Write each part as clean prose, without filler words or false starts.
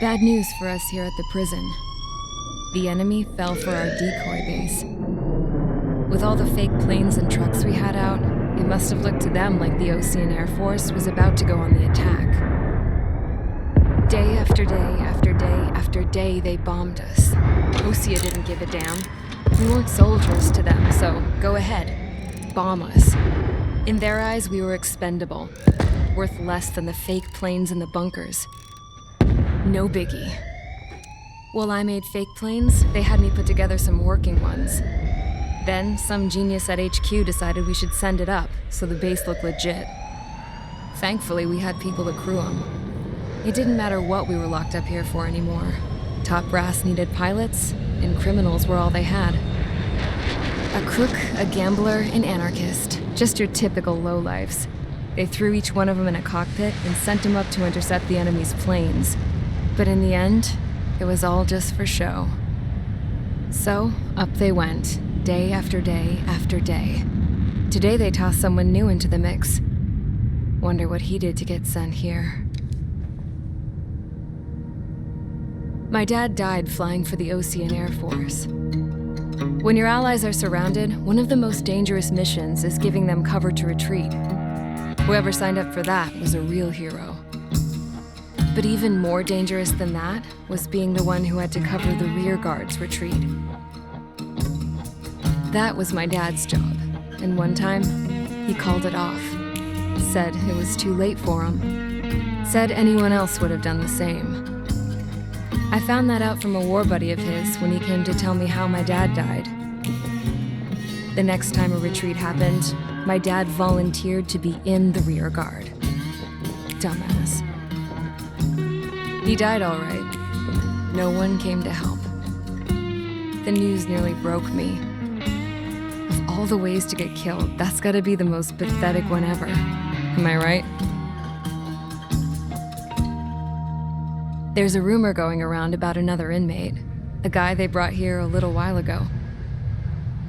Bad news for us here at the prison. The enemy fell for our decoy base. With all the fake planes and trucks we had out, it must have looked to them like the Ocean Air Force was about to go on the attack. Day after day after day after day, they bombed us. Ocia didn't give a damn. We weren't soldiers to them, so go ahead. Bomb us. In their eyes, we were expendable. Worth less than the fake planes in the bunkers. No biggie. While I made fake planes, they had me put together some working ones. Then, some genius at HQ decided we should send it up, so the base looked legit. Thankfully, we had people to crew them. It didn't matter what we were locked up here for anymore. Top brass needed pilots, and criminals were all they had. A crook, a gambler, an anarchist. Just your typical lowlifes. They threw each one of them in a cockpit and sent them up to intercept the enemy's planes. But in the end, it was all just for show. So, up they went, day after day after day. Today they tossed someone new into the mix. Wonder what he did to get sent here. My dad died flying for the Ocean Air Force. When your allies are surrounded, one of the most dangerous missions is giving them cover to retreat. Whoever signed up for that was a real hero. But even more dangerous than that was being the one who had to cover the rear guard's retreat. That was my dad's job, and one time, he called it off. Said it was too late for him. Said anyone else would have done the same. I found that out from a war buddy of his when he came to tell me how my dad died. The next time a retreat happened, my dad volunteered to be in the rear guard. Dumbass. He died all right. No one came to help. The news nearly broke me. Of all the ways to get killed, that's gotta be the most pathetic one ever. Am I right? There's a rumor going around about another inmate, a guy they brought here a little while ago.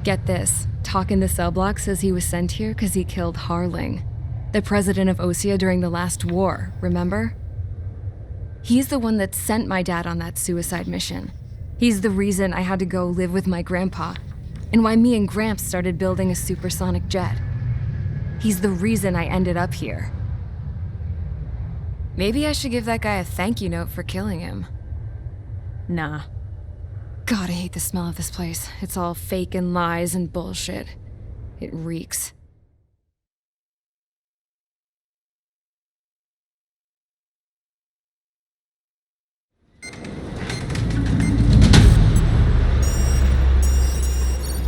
Get this, Talk in the cell block says he was sent here because he killed Harling, the president of Ocia during the last war, remember? He's the one that sent my dad on that suicide mission. He's the reason I had to go live with my grandpa, and why me and Gramps started building a supersonic jet. He's the reason I ended up here. Maybe I should give that guy a thank you note for killing him. Nah. God, I hate the smell of this place. It's all fake and lies and bullshit. It reeks.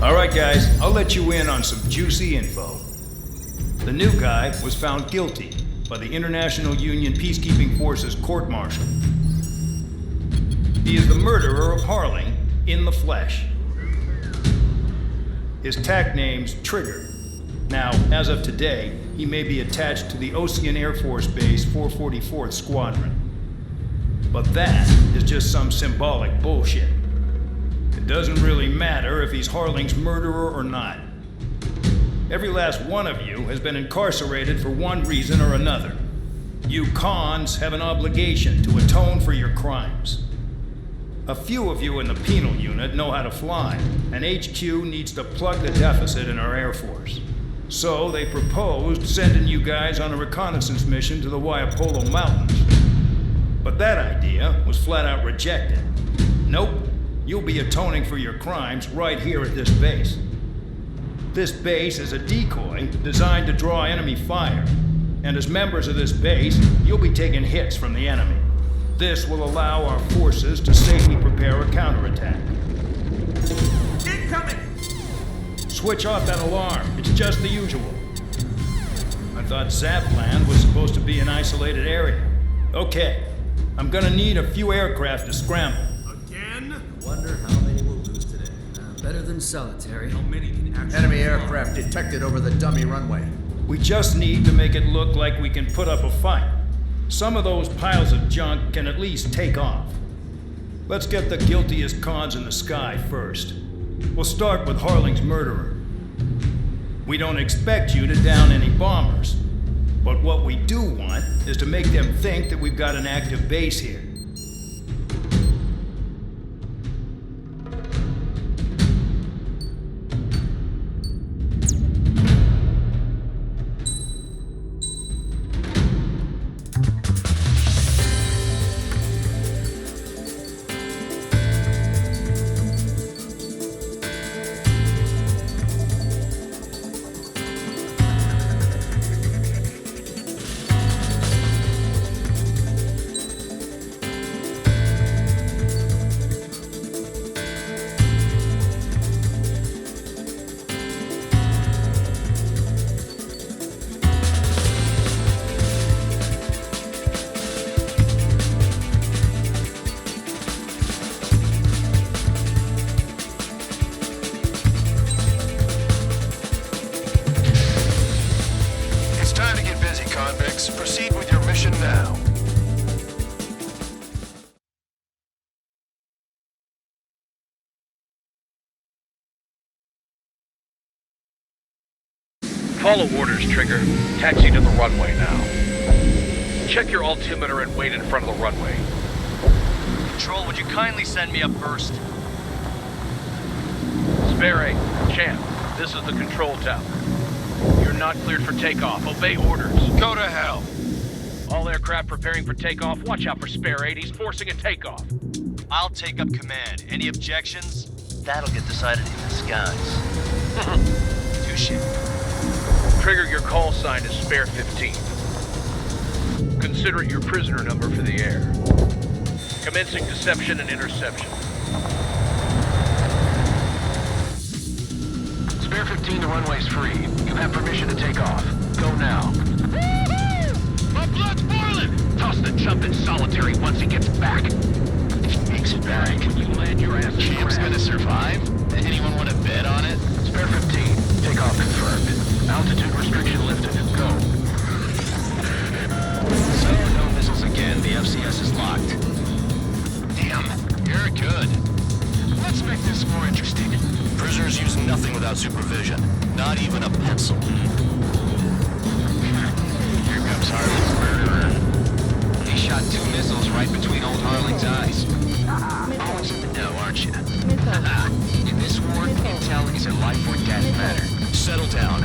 All right, guys, I'll let you in on some juicy info. The new guy was found guilty by the International Union Peacekeeping Forces court-martial. He is the murderer of Harling in the flesh. His TAC name's Trigger. Now, as of today, he may be attached to the Ocean Air Force Base 444th Squadron. But that is just some symbolic bullshit. It doesn't really matter if he's Harling's murderer or not. Every last one of you has been incarcerated for one reason or another. You cons have an obligation to atone for your crimes. A few of you in the penal unit know how to fly, and HQ needs to plug the deficit in our Air Force. So they proposed sending you guys on a reconnaissance mission to the Waiapolo Mountains. But that idea was flat out rejected. Nope. You'll be atoning for your crimes right here at this base. This base is a decoy designed to draw enemy fire, and as members of this base, you'll be taking hits from the enemy. This will allow our forces to safely prepare a counterattack. Incoming! Switch off that alarm. It's just the usual. I thought Zapland was supposed to be an isolated area. Okay, I'm gonna need a few aircraft to scramble. Wonder how many we'll lose today. Better than solitary. How many can actually Enemy aircraft detected over the dummy runway. We just need to make it look like we can put up a fight. Some of those piles of junk can at least take off. Let's get the guiltiest cons in the sky first. We'll start with Harling's murderer. We don't expect you to down any bombers, but what we do want is to make them think that we've got an active base here. 6, proceed with your mission now. Follow orders, Trigger. Taxi to the runway now. Check your altimeter and wait in front of the runway. Control, would you kindly send me up first? Spare 8, Champ, this is the control tower. You're not cleared for takeoff. Obey orders. Go to hell. All aircraft preparing for takeoff. Watch out for Spare 8. He's forcing a takeoff. I'll take up command. Any objections? That'll get decided in the skies. Touche. Trigger, your call sign is Spare 15. Consider it your prisoner number for the air. Commencing deception and interception. Spare 15, the runway's free. You have permission to take off. Go now. My blood's boiling! Toss the chump in solitary once he gets back. If he makes it back, when you land your ass in Champ's gonna survive? Anyone want to bet on it? Spare 15, takeoff confirmed. Altitude restriction lifted. Go. So, no missiles again. The FCS is locked. Damn, you're good. Let's make this more interesting. Prisoners use nothing without supervision. Not even a pencil. Here comes Harling's murderer. He shot 2 missiles right between old Harling's eyes. Always in the know, aren't you? In this war, intel is a life or death matter. Settle down.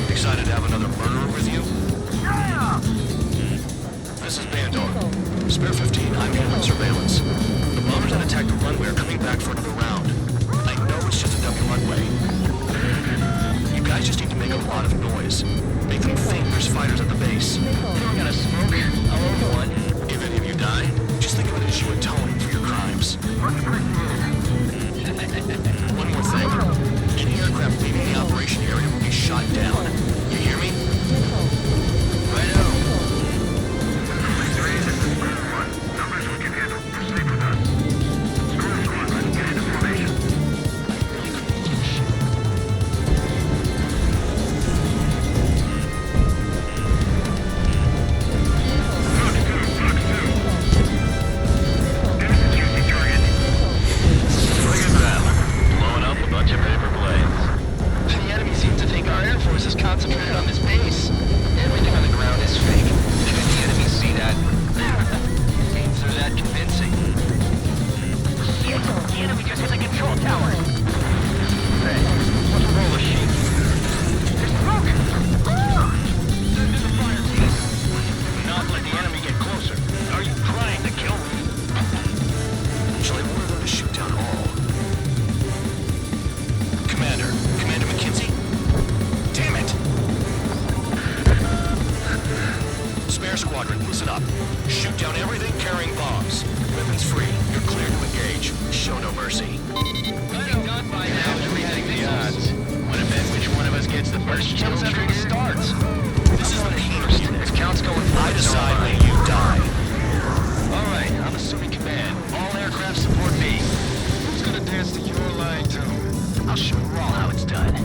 Excited to have another murderer with you? Yeah! This is Bandor. Spare 15, I'm handling surveillance. The bombers that attacked the runway are coming back for another round. I know it's just a dummy runway. You guys just need to make a lot of noise. Make them think there's fighters at the base. You don't gotta smoke. I'll own one. If any of you die, just think of it as you atoning for your crimes. One more thing. Any aircraft leaving the operation area will be shot down. You hear me? Righto. Squadron, listen up. Shoot down everything carrying bombs. Weapons free. You're clear to engage. Show no mercy. I'd be done by now. Reading the odds. Wanna bet which one of us gets the first kill after it starts? This is the penis unit. If counts going for I decide when you die. Alright, I'm assuming command. All aircraft support me. Who's gonna dance to your line too? I'll show you all how it's done.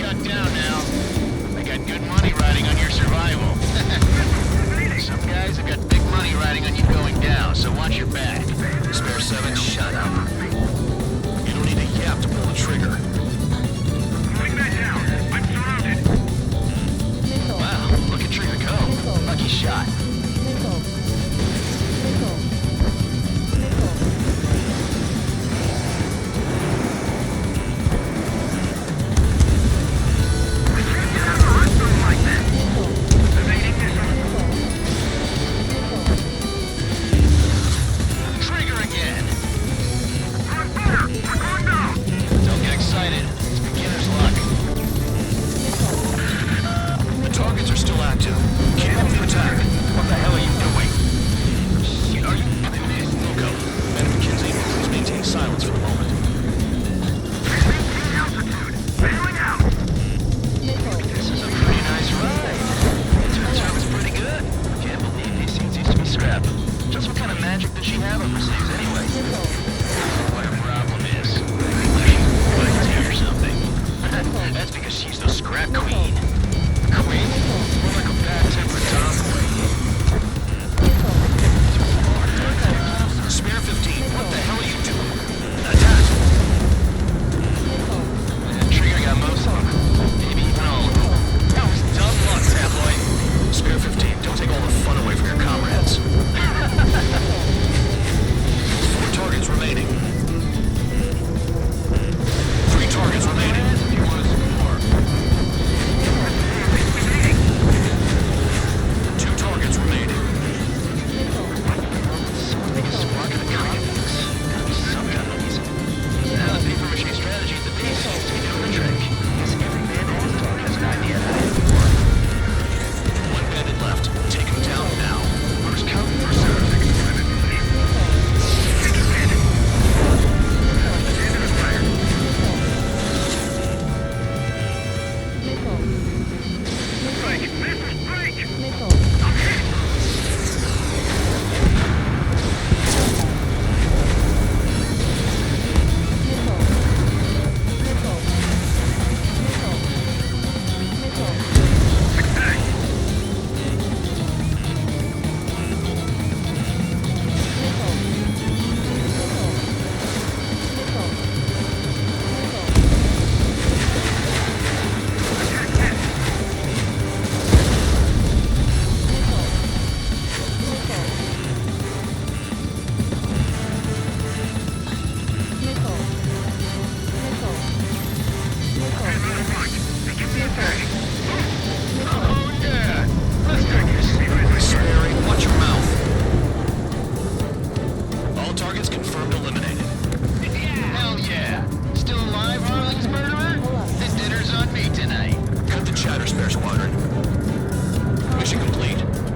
shut down now. I got good money riding on your survival. Some guys have got big money riding on you going down, so watch your back. Spare 7, shut up. You don't need a yap to pull the trigger. Moving that down. I'm surrounded. Wow, look at Trigger go. Lucky shot. Trigger again. Don't get excited. It's beginner's luck. The targets are still active. Keep up the attack. What the hell are you doing? Shit, are you... Loco, Man McKinsey, please maintain silence for the moment. This is a pretty nice ride. Turns out it's pretty good. Can't believe these things used to be scrap. Just what kind of magic does she have up her sleeves anyway? What her problem is. She's or something. That's because she's the scrap queen. Queen? More like a bad-tempered tomboy. Spare 15, what the hell are you doing? Attack! Trigger got most of them. Maybe even all of them. That was dumb luck, tabloid. Spare 15, don't take all the fun away from your comrades. 4 targets remaining. 3 targets remaining. If you want to score. 2 targets remaining. Spark of the comics. Gotta be some kind of reason. Now the paper mache strategy at the base seems to be doing the trick. Guess every band Asdog has an idea how to do it. 1 bandit left. Take him down now. First come, first serve.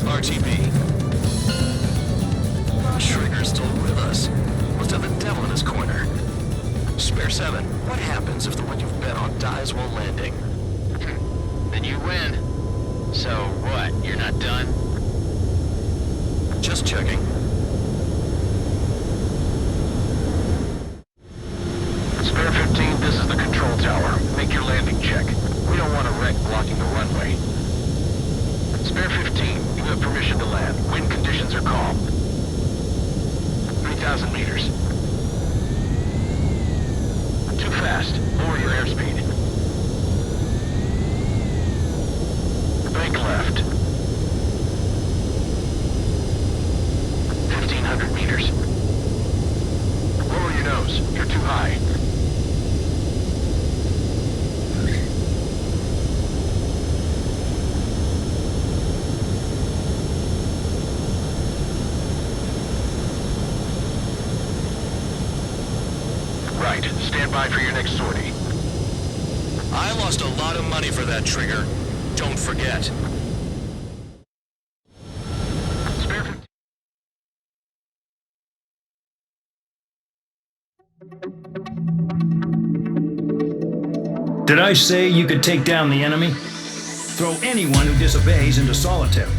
RTB. Trigger's still with us. Must have the devil in his corner. Spare 7, what happens if the one you've bet on dies while landing? Then you win. So what, you're not done? Just checking. Spare 15, this is the control tower. Make your landing check. We don't want a wreck blocking the runway. Spare 15, you have permission to land. Wind conditions are calm. 3,000 meters. Too fast. Lower your airspeed. Bank left. 1,500 meters. Lower your nose. You're too high. Right. Stand by for your next sortie. I lost a lot of money for that trigger. Don't forget. Spare 15. Did I say you could take down the enemy? Throw anyone who disobeys into solitary.